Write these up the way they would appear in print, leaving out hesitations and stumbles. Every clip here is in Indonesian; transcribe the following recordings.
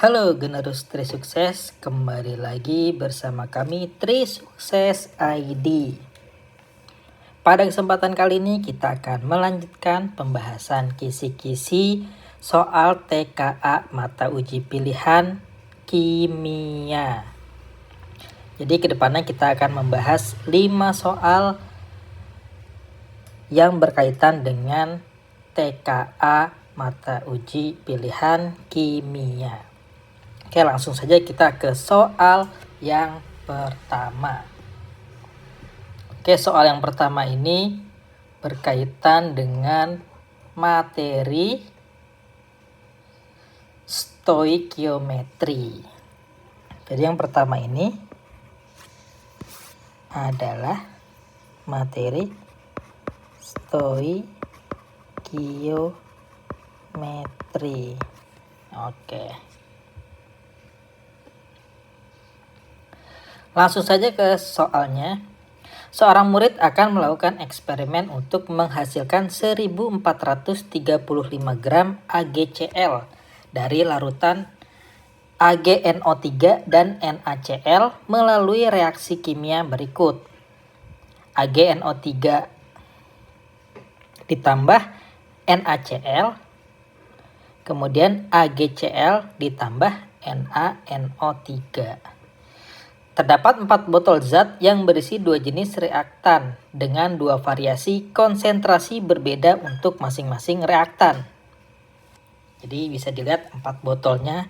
Halo generus Trisukses, kembali lagi bersama kami Trisukses ID. Pada kesempatan kali ini kita akan melanjutkan pembahasan kisi-kisi soal TKA mata uji pilihan kimia. Jadi kedepannya kita akan membahas 5 soal yang berkaitan dengan TKA mata uji pilihan kimia. Oke, langsung saja kita ke soal yang pertama. Oke, soal yang pertama ini berkaitan dengan materi stoikiometri. Jadi yang pertama ini adalah materi stoikiometri. Oke. Langsung saja ke soalnya. Seorang murid akan melakukan eksperimen untuk menghasilkan 1435 gram AgCl dari larutan AgNO3 dan NaCl melalui reaksi kimia berikut. AgNO3 ditambah NaCl, kemudian AgCl ditambah NaNO3. Terdapat 4 botol zat yang berisi 2 jenis reaktan dengan 2 variasi konsentrasi berbeda untuk masing-masing reaktan. Jadi bisa dilihat 4 botolnya.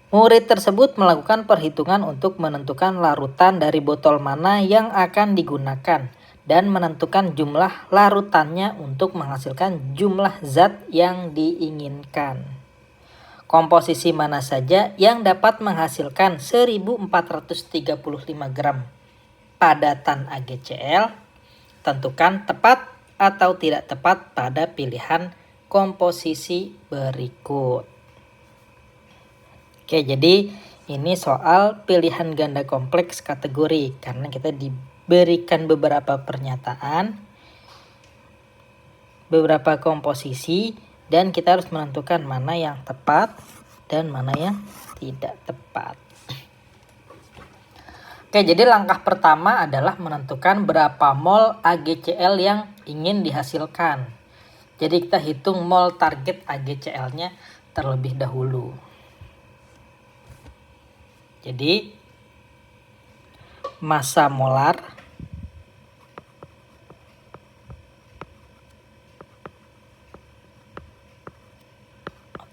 Murid tersebut melakukan perhitungan untuk menentukan larutan dari botol mana yang akan digunakan dan menentukan jumlah larutannya untuk menghasilkan jumlah zat yang diinginkan. Komposisi mana saja yang dapat menghasilkan 1435 gram padatan AgCl? Tentukan tepat atau tidak tepat pada pilihan komposisi berikut. Oke, jadi ini soal pilihan ganda kompleks kategori karena kita diberikan beberapa pernyataan, beberapa komposisi, dan kita harus menentukan mana yang tepat dan mana yang tidak tepat. Oke, jadi langkah pertama adalah menentukan berapa mol AgCl yang ingin dihasilkan. Jadi kita hitung mol target AgCl-nya terlebih dahulu. Jadi massa molar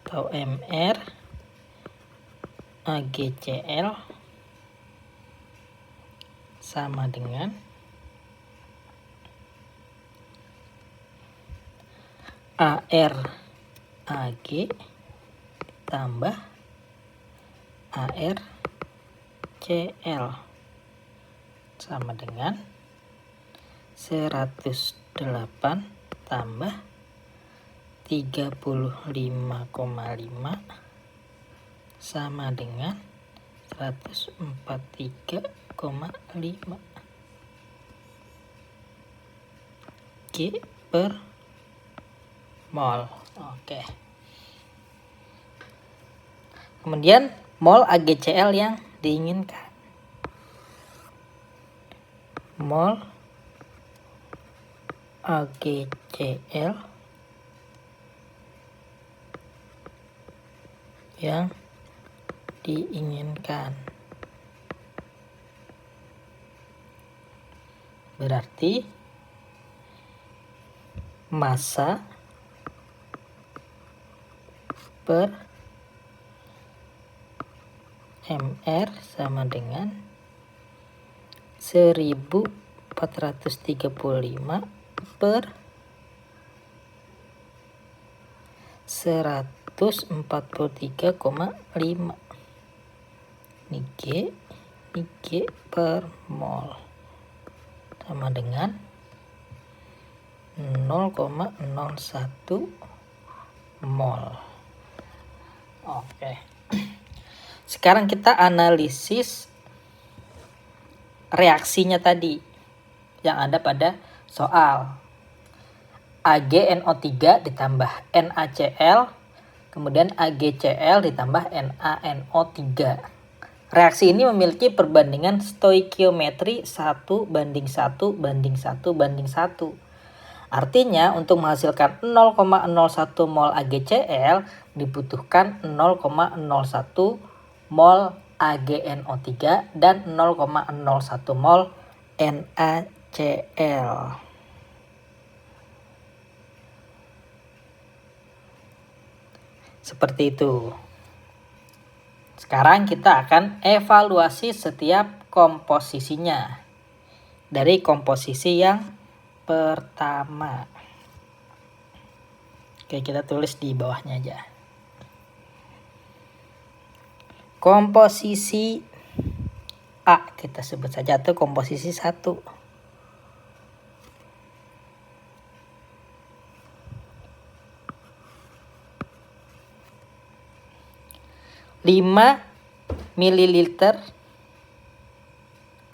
atau Mr AgCl sama dengan ArAg tambah ArCl sama dengan 108 tambah 35,5 sama dengan 143,5 G per mol. Oke. Kemudian mol AgCl yang diinginkan. Mol AgCl yang diinginkan. Berarti massa per Mr sama dengan 1435 per 143,5. Ini G per mol sama dengan 0,01 mol. Oke. Sekarang kita analisis reaksinya tadi yang ada pada soal. AgNO3 ditambah NaCl, kemudian AgCl ditambah NaNO3. Reaksi ini memiliki perbandingan stoikiometri 1:1:1:1. Artinya untuk menghasilkan 0,01 mol AgCl dibutuhkan 0,01 mol AgNO3 dan 0,01 mol NaCl. Seperti itu. Sekarang kita akan evaluasi setiap komposisinya. Dari komposisi yang pertama. Oke, kita tulis di bawahnya aja. Komposisi A kita sebut saja, atau komposisi 1. ml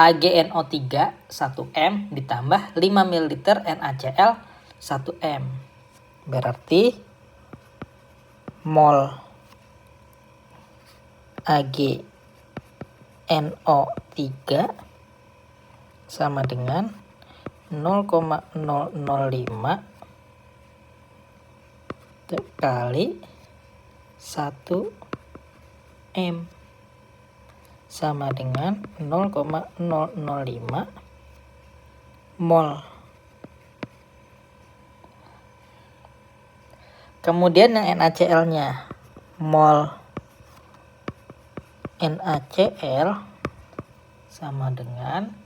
AgNO3 1M ditambah 5 ml NaCl 1M. Berarti mol AgNO3 sama dengan 0,005 kali 1M sama dengan 0,005 mol. Kemudian yang NaCl-nya, mol NaCl sama dengan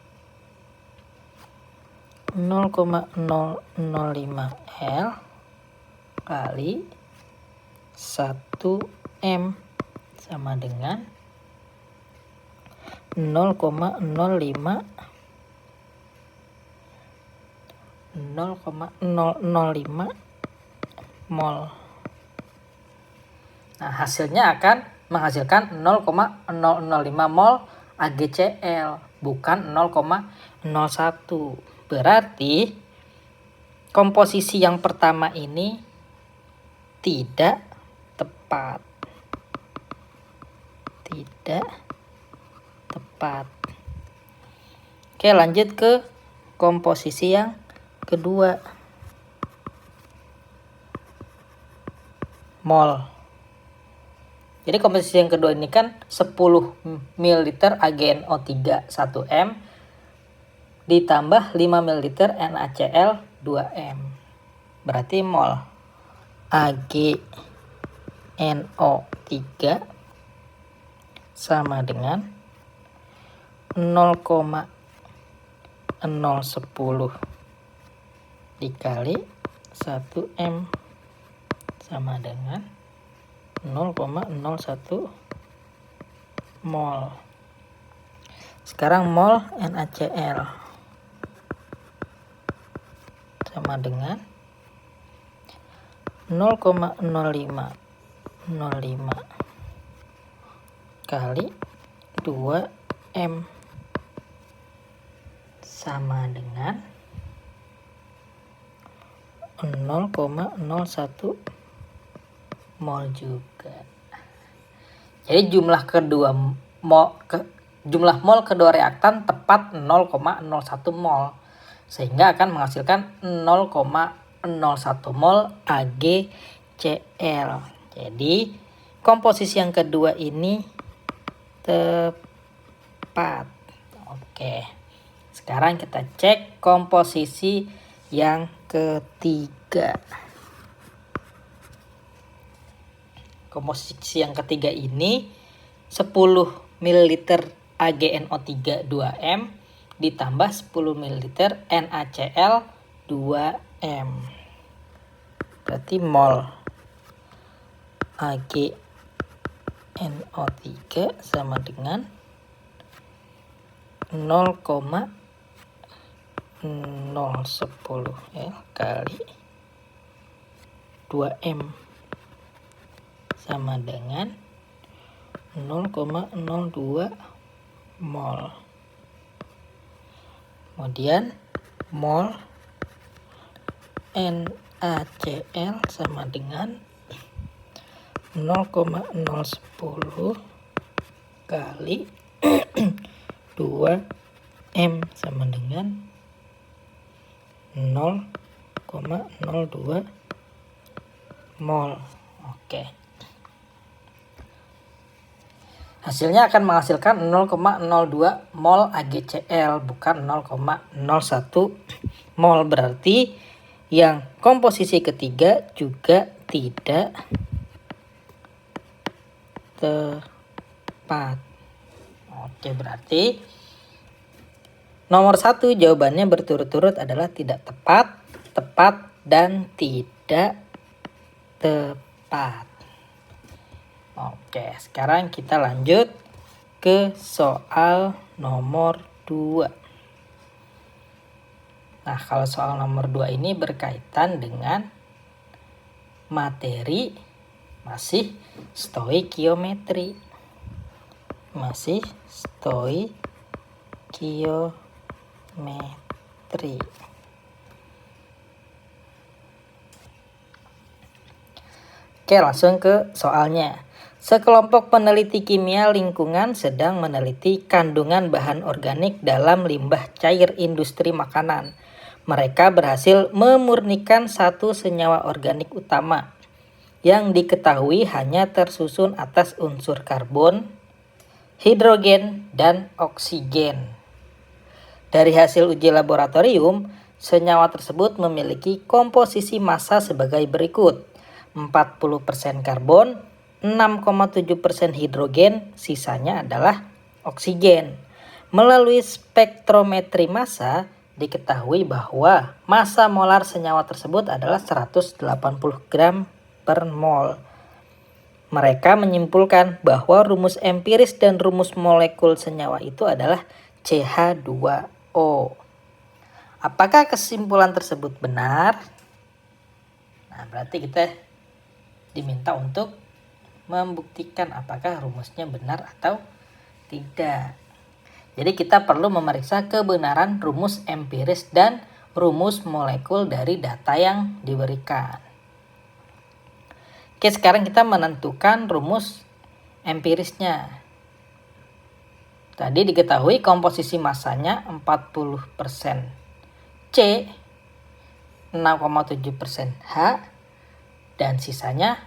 0,005 L kali 1M sama dengan 0,005 mol. Nah, hasilnya akan menghasilkan 0,005 mol AgCl, bukan 0,01. Berarti komposisi yang pertama ini tidak tepat. Tidak tepat. Oke, lanjut ke komposisi yang kedua. Mol. Jadi komposisi yang kedua ini kan 10 ml AgNO3 1M ditambah 5 ml NaCl 2M. Berarti mol AgNO3 sama dengan 0,010 dikali 1M sama dengan 0,01 mol. Sekarang mol NaCl sama dengan 0,05 kali 2M sama dengan 0,01 mol juga. Jadi jumlah mol kedua reaktan tepat 0,01 mol, sehingga akan menghasilkan 0,01 mol AgCl. Jadi komposisi yang kedua ini tepat. Oke. Sekarang kita cek komposisi yang ketiga. Komposisi yang ketiga ini 10 ml AgNO3 2M ditambah 10 ml NaCl 2M. Berarti mol AgNO3 sama dengan 0,010 ya, kali 2M sama dengan 0,02 mol. Kemudian mol NaCl sama dengan 0,010 kali 2M sama dengan 0,02 mol. Oke. Hasilnya akan menghasilkan 0,02 mol AgCl, bukan 0,01 mol. Berarti yang komposisi ketiga juga tidak tepat. Oke, berarti nomor 1 jawabannya berturut-turut adalah tidak tepat, tepat, dan tidak tepat. Oke, sekarang kita lanjut ke soal nomor 2. Nah, kalau soal nomor 2 ini berkaitan dengan materi masih stoikiometri. Masih stoikiometri. Oke, langsung ke soalnya. Sekelompok peneliti kimia lingkungan sedang meneliti kandungan bahan organik dalam limbah cair industri makanan. Mereka berhasil memurnikan satu senyawa organik utama yang diketahui hanya tersusun atas unsur karbon, hidrogen, dan oksigen. Dari hasil uji laboratorium, senyawa tersebut memiliki komposisi massa sebagai berikut: 40% karbon, 6,7% hidrogen, sisanya adalah oksigen. Melalui spektrometri massa, diketahui bahwa massa molar senyawa tersebut adalah 180 gram per mol. Mereka menyimpulkan bahwa rumus empiris dan rumus molekul senyawa itu adalah CH2O. Apakah kesimpulan tersebut benar? Nah, berarti kita diminta untuk membuktikan apakah rumusnya benar atau tidak. Jadi kita perlu memeriksa kebenaran rumus empiris dan rumus molekul dari data yang diberikan. Oke, sekarang kita menentukan rumus empirisnya. Tadi diketahui komposisi massanya 40% C, 6,7% H, dan sisanya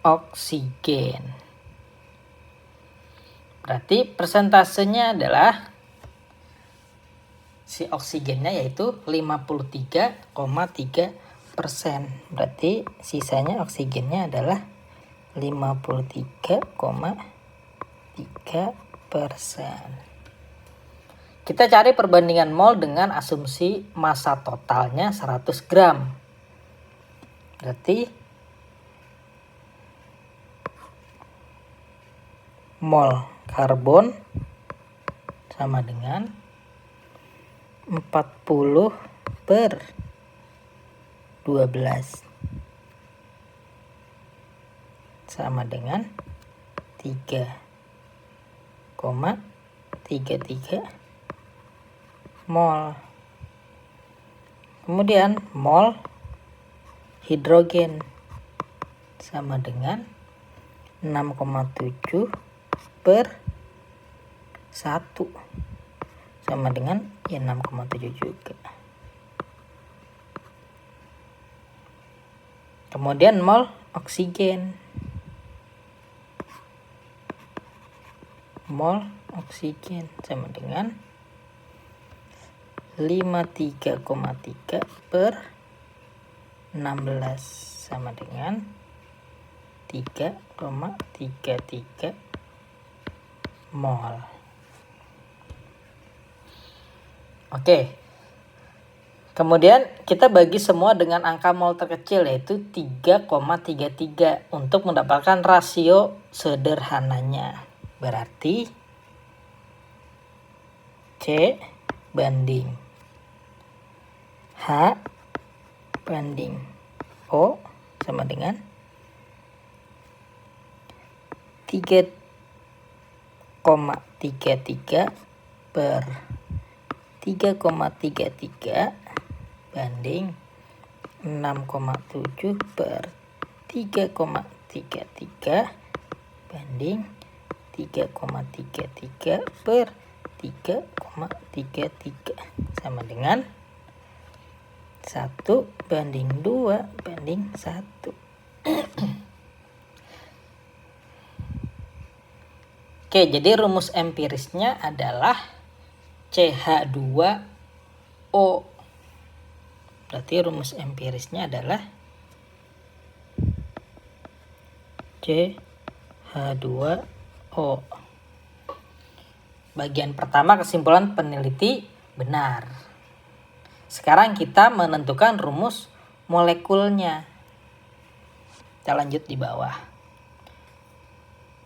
oksigen. Berarti persentasenya adalah si oksigennya yaitu 53,3%. Berarti sisanya oksigennya adalah 53,3%. Kita cari perbandingan mol dengan asumsi massa totalnya 100 gram. Berarti mol karbon sama dengan 40 per 12 sama dengan 3,33 mol. Kemudian mol hidrogen sama dengan 6,7 per 1 sama dengan 6,7 juga. Kemudian mol oksigen. Mol oksigen sama dengan 53,3 per 16 sama dengan 3,33 mol. Oke. Kemudian kita bagi semua dengan angka mol terkecil yaitu 3,33 untuk mendapatkan rasio sederhananya. Berarti C banding H banding O sama dengan 3,33 per 3,33 banding 6,7 per 3,33 3,33 banding 3,33 per 3,33 sama dengan 1 banding 2 banding 1. Oke, jadi rumus empirisnya adalah CH2O. Berarti rumus empirisnya adalah CH2O. Bagian pertama kesimpulan peneliti benar. Sekarang kita menentukan rumus molekulnya. Kita lanjut di bawah.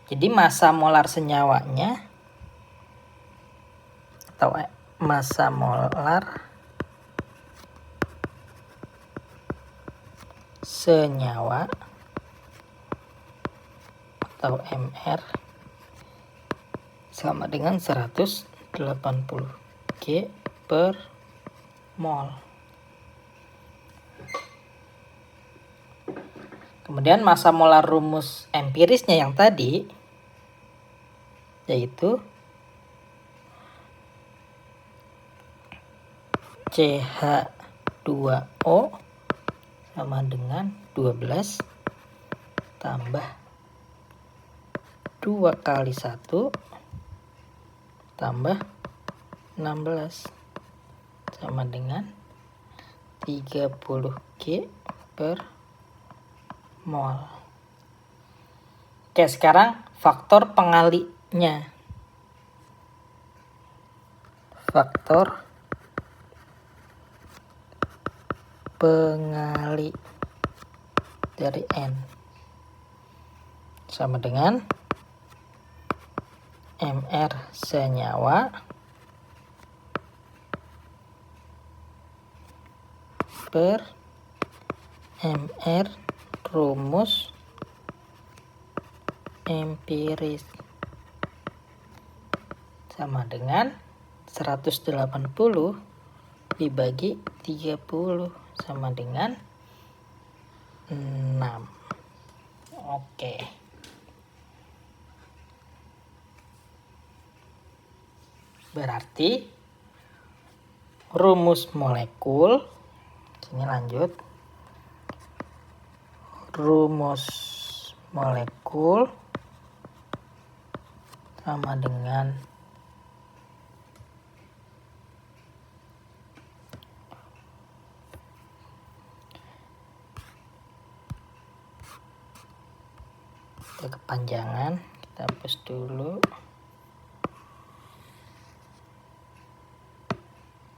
Jadi massa molar senyawanya atau massa molar senyawa atau MR sama dengan 180 G per mol. Kemudian massa molar rumus empirisnya yang tadi yaitu CH2O sama dengan 12 tambah 2 kali 1 tambah 16 sama dengan 30 G per mol. Oke, sekarang faktor pengalinya. Faktor pengali dari N sama dengan MR senyawa per MR rumus empiris sama dengan 180 dibagi 30 sama dengan 6. Oke. Berarti rumus molekul, sini lanjut. Rumus molekul sama dengan kepanjangan, kita hapus dulu,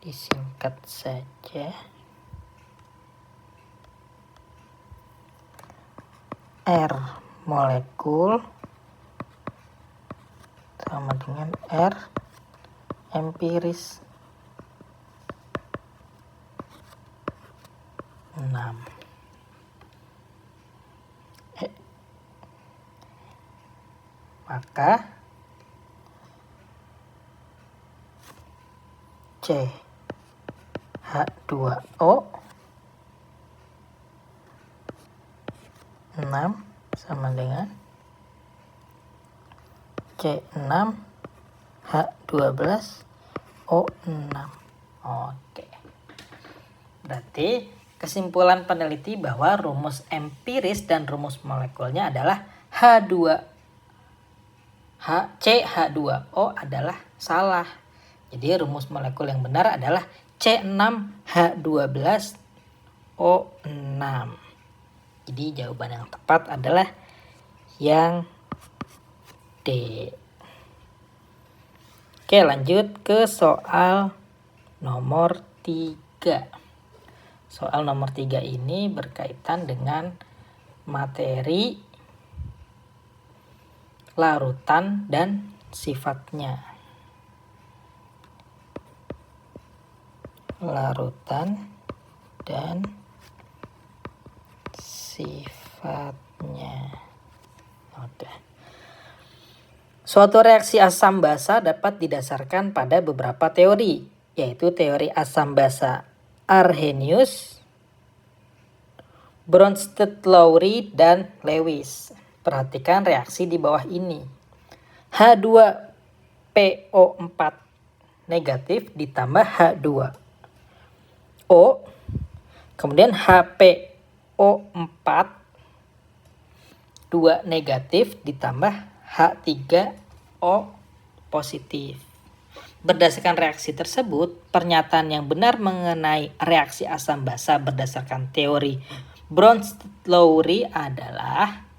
disingkat saja. R molekul sama dengan R empiris 6. Maka CH2O 6 sama dengan C6H12O6. Oke. Berarti kesimpulan peneliti bahwa rumus empiris dan rumus molekulnya adalah CH2O adalah salah. Jadi rumus molekul yang benar adalah C6H12O6. Jadi jawaban yang tepat adalah yang D. Oke, lanjut ke soal nomor 3. Soal nomor 3 ini berkaitan dengan materi larutan dan sifatnya. Larutan dan sifatnya. Oke. Suatu reaksi asam basa dapat didasarkan pada beberapa teori, yaitu teori asam basa Arrhenius, Bronsted-Lowry, dan Lewis. perhatikan reaksi di bawah ini. H2PO4 negatif ditambah H2O, kemudian HPO4 2 negatif ditambah H3O positif. Berdasarkan reaksi tersebut, pernyataan yang benar mengenai reaksi asam basa berdasarkan teori Bronsted-Lowry adalah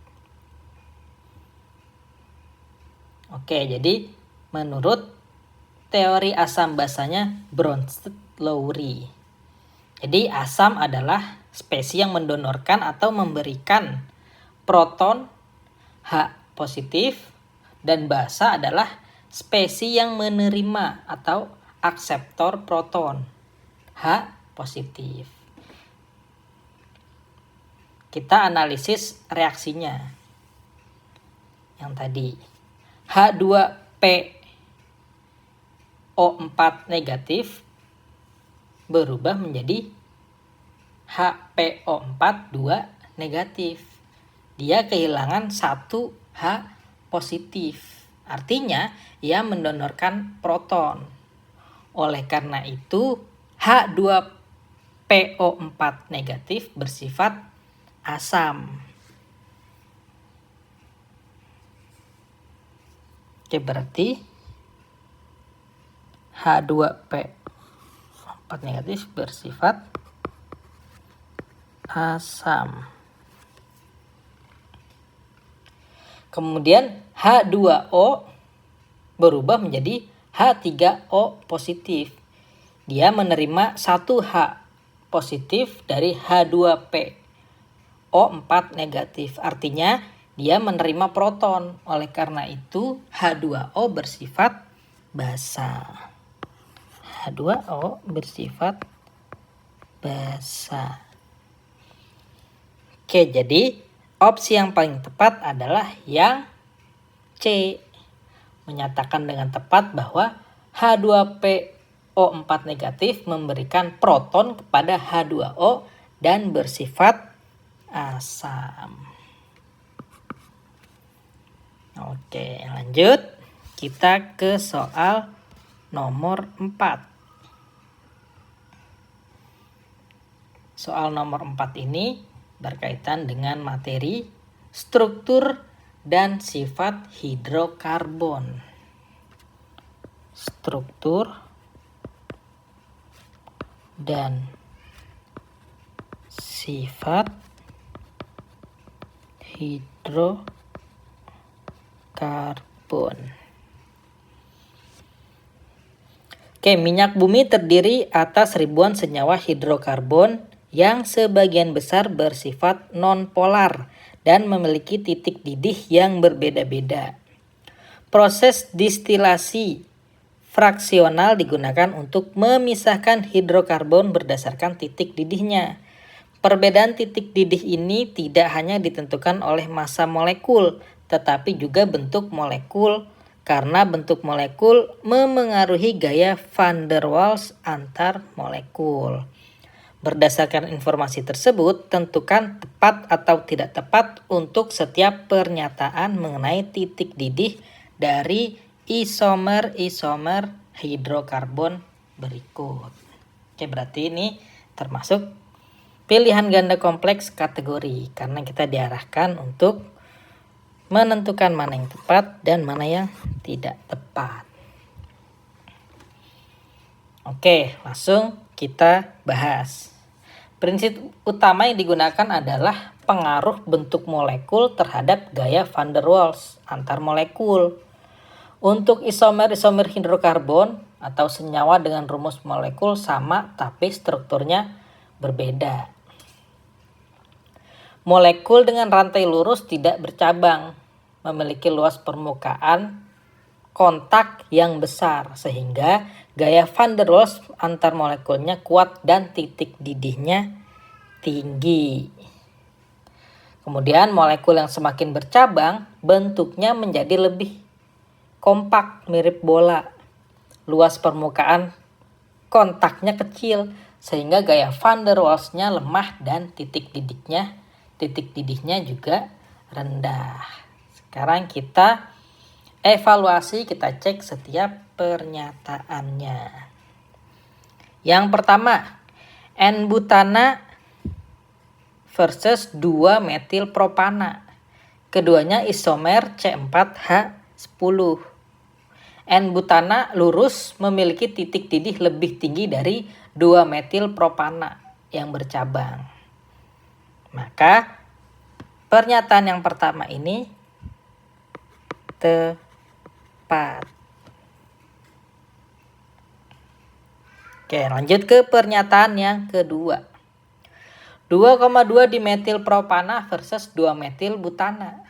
jadi menurut teori asam basanya Bronsted-Lowry. Jadi asam adalah spesies yang mendonorkan atau memberikan proton H positif, dan basa adalah spesies yang menerima atau akseptor proton H positif. Kita analisis reaksinya. Yang tadi H2PO4 negatif berubah menjadi HPO4 2 negatif. Dia kehilangan 1 H positif. Artinya, ia mendonorkan proton. Oleh karena itu, H2PO4 negatif bersifat asam. Berarti H2PO4 negatif bersifat asam. Kemudian H2O berubah menjadi H3O positif. Dia menerima 1 H positif dari H2PO4 negatif. Artinya dia menerima proton. Oleh karena itu H2O bersifat basa. H2O bersifat basa. Jadi opsi yang paling tepat adalah yang C. Menyatakan dengan tepat bahwa H2PO4 negatif memberikan proton kepada H2O dan bersifat asam. Oke, lanjut. Kita ke soal nomor 4. Soal nomor 4 ini berkaitan dengan materi struktur dan sifat hidrokarbon. Struktur dan sifat hidrokarbon. Minyak bumi terdiri atas ribuan senyawa hidrokarbon yang sebagian besar bersifat non-polar dan memiliki titik didih yang berbeda-beda. Proses distilasi fraksional digunakan untuk memisahkan hidrokarbon berdasarkan titik didihnya. Perbedaan titik didih ini tidak hanya ditentukan oleh massa molekul, tetapi juga bentuk molekul, karena bentuk molekul memengaruhi gaya van der Waals antar molekul. Berdasarkan informasi tersebut, tentukan tepat atau tidak tepat untuk setiap pernyataan mengenai titik didih dari isomer-isomer hidrokarbon berikut. Berarti ini termasuk pilihan ganda kompleks kategori, karena kita diarahkan untuk menentukan mana yang tepat dan mana yang tidak tepat. Langsung kita bahas. Prinsip utama yang digunakan adalah pengaruh bentuk molekul terhadap gaya van der Waals antar molekul. Untuk isomer-isomer hidrokarbon atau senyawa dengan rumus molekul sama tapi strukturnya berbeda. Molekul dengan rantai lurus tidak bercabang, memiliki luas permukaan kontak yang besar sehingga gaya van der Waals antar molekulnya kuat dan titik didihnya tinggi. Kemudian molekul yang semakin bercabang bentuknya menjadi lebih kompak mirip bola. Luas permukaan kontaknya kecil sehingga gaya van der Waals-nya lemah dan titik didihnya juga rendah. Sekarang kita evaluasi, kita cek setiap pernyataannya. Yang pertama, N-butana versus 2-metilpropana. Keduanya isomer C4H10. N-butana lurus memiliki titik didih lebih tinggi dari 2-metilpropana yang bercabang. Maka pernyataan yang pertama ini tepat. Oke, lanjut ke pernyataan yang kedua. 2,2 dimetilpropana versus 2-metilbutana.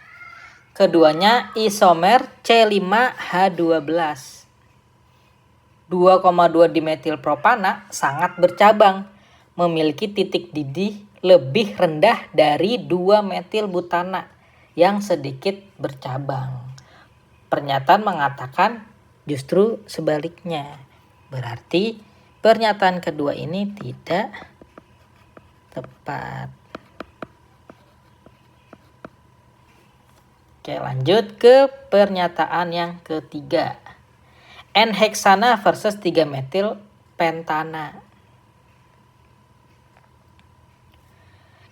Keduanya isomer C5H12. 2,2 dimetilpropana sangat bercabang, memiliki titik didih lebih rendah dari 2-metilbutana yang sedikit bercabang. Pernyataan mengatakan justru sebaliknya. Berarti pernyataan kedua ini tidak tepat. Oke, lanjut ke pernyataan yang ketiga. N-heksana versus 3-metilpentana.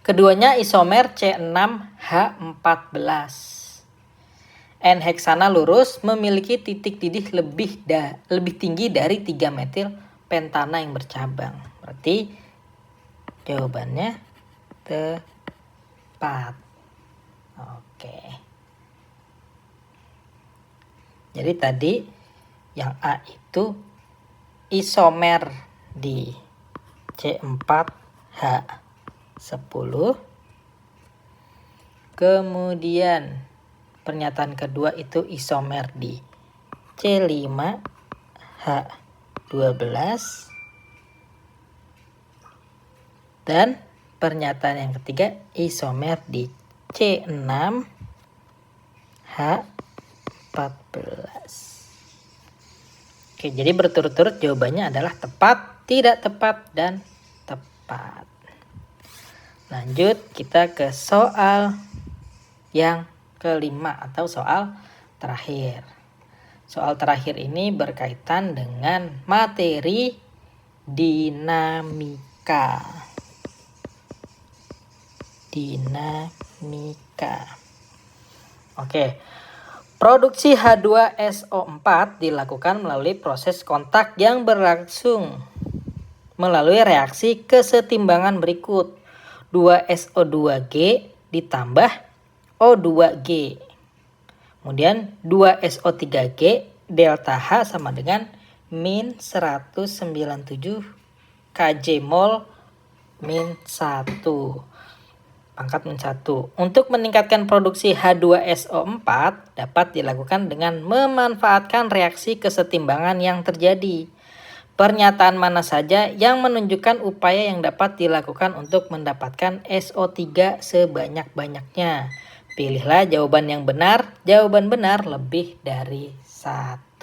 Keduanya isomer C6H14. N-heksana lurus memiliki titik didih lebih tinggi dari 3-metilpentana yang bercabang. Berarti jawabannya tepat. Oke. Jadi tadi yang A itu isomer di C4H10. Kemudian pernyataan kedua itu isomer di C5H12. Dan pernyataan yang ketiga isomer di C6H14. Oke, jadi berturut-turut jawabannya adalah tepat, tidak tepat, dan tepat. Lanjut kita ke soal yang kelima atau soal terakhir. Soal terakhir ini berkaitan dengan materi dinamika. Oke. Produksi H2SO4 dilakukan melalui proses kontak yang berlangsung melalui reaksi kesetimbangan berikut. 2SO2G ditambah O2G. Kemudian 2SO3G delta H sama dengan min 197 kJ mol min 1. Pangkat min 1. Untuk meningkatkan produksi H2SO4 dapat dilakukan dengan memanfaatkan reaksi kesetimbangan yang terjadi. Pernyataan mana saja yang menunjukkan upaya yang dapat dilakukan untuk mendapatkan SO3 sebanyak-banyaknya? Pilihlah jawaban yang benar. Jawaban benar lebih dari 1.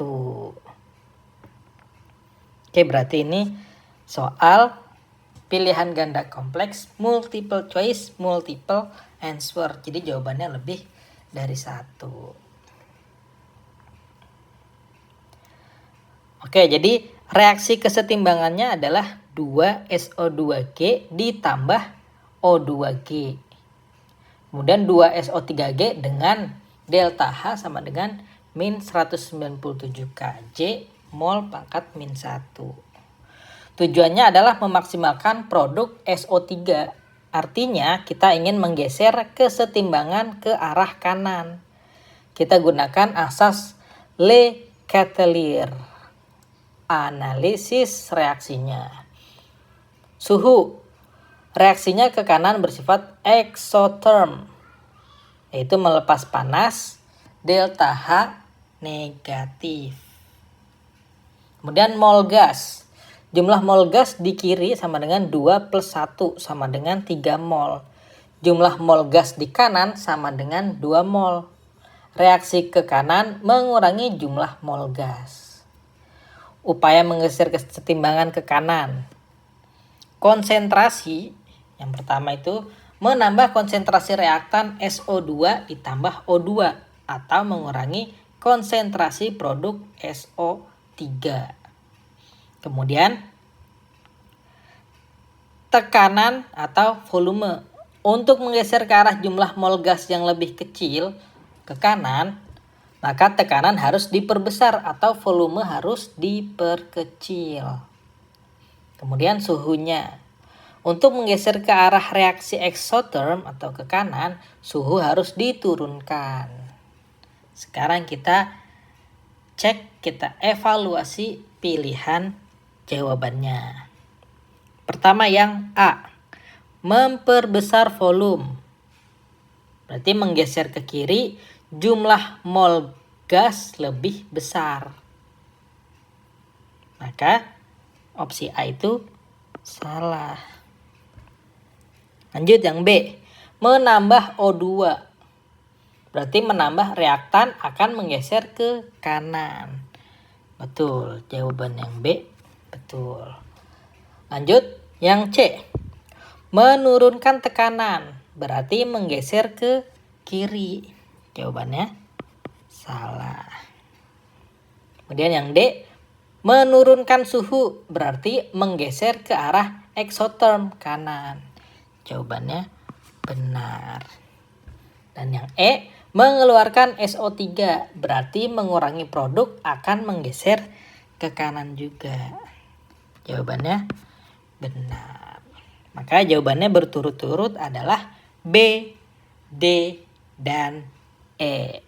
Oke, berarti ini soal pilihan ganda kompleks, multiple choice, multiple answer. Jadi jawabannya lebih dari 1. Oke, jadi reaksi kesetimbangannya adalah 2SO2G ditambah O2G. Kemudian 2SO3G dengan delta H sama dengan min 197 kJ mol pangkat min 1. Tujuannya adalah memaksimalkan produk SO3. Artinya kita ingin menggeser kesetimbangan ke arah kanan. Kita gunakan asas Le Chatelier. Analisis reaksinya. Suhu. Reaksinya ke kanan bersifat exotherm, yaitu melepas panas, delta H negatif. Kemudian mol gas. Jumlah mol gas di kiri sama dengan 2 plus 1 sama dengan 3 mol. Jumlah mol gas di kanan sama dengan 2 mol. Reaksi ke kanan mengurangi jumlah mol gas. Upaya menggeser kesetimbangan ke kanan. Konsentrasi yang pertama itu menambah konsentrasi reaktan SO2 ditambah O2 atau mengurangi konsentrasi produk SO3. Kemudian tekanan atau volume. Untuk menggeser ke arah jumlah mol gas yang lebih kecil ke kanan, maka tekanan harus diperbesar atau volume harus diperkecil. Kemudian suhunya. Untuk menggeser ke arah reaksi exotherm atau ke kanan, suhu harus diturunkan. Sekarang kita cek, kita evaluasi pilihan jawabannya. Pertama yang A, memperbesar volume. Berarti menggeser ke kiri, jumlah mol gas lebih besar. Maka opsi A itu salah. Lanjut yang B, menambah O2. Berarti menambah reaktan akan menggeser ke kanan. Betul, jawaban yang B betul. Lanjut yang C, menurunkan tekanan. Berarti menggeser ke kiri. Jawabannya salah. Kemudian yang D, menurunkan suhu. Berarti menggeser ke arah exotherm kanan. Jawabannya benar. Dan yang E, mengeluarkan SO3. Berarti mengurangi produk akan menggeser ke kanan juga. Jawabannya benar. Maka jawabannya berturut-turut adalah B, D, dan E.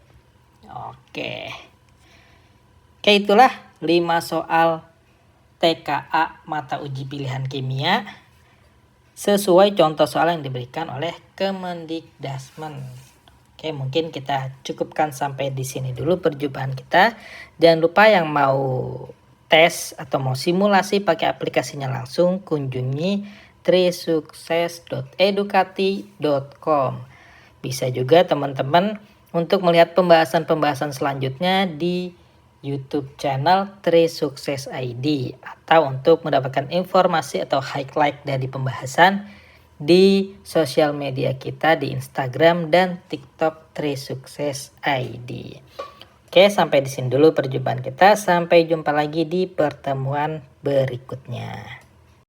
Oke, itulah 5 soal TKA mata uji pilihan kimia sesuai contoh soal yang diberikan oleh Kemendikdasmen. Oke, mungkin kita cukupkan sampai di sini dulu perjumpaan kita. Jangan lupa yang mau tes atau mau simulasi pakai aplikasinya langsung kunjungi trisukses.edukati.com. Bisa juga teman-teman untuk melihat pembahasan-pembahasan selanjutnya di YouTube channel Trisukses ID atau untuk mendapatkan informasi atau highlight dari pembahasan di sosial media kita di Instagram dan TikTok Trisukses ID. Oke, sampai di sini dulu perjumpaan kita. Sampai jumpa lagi di pertemuan berikutnya.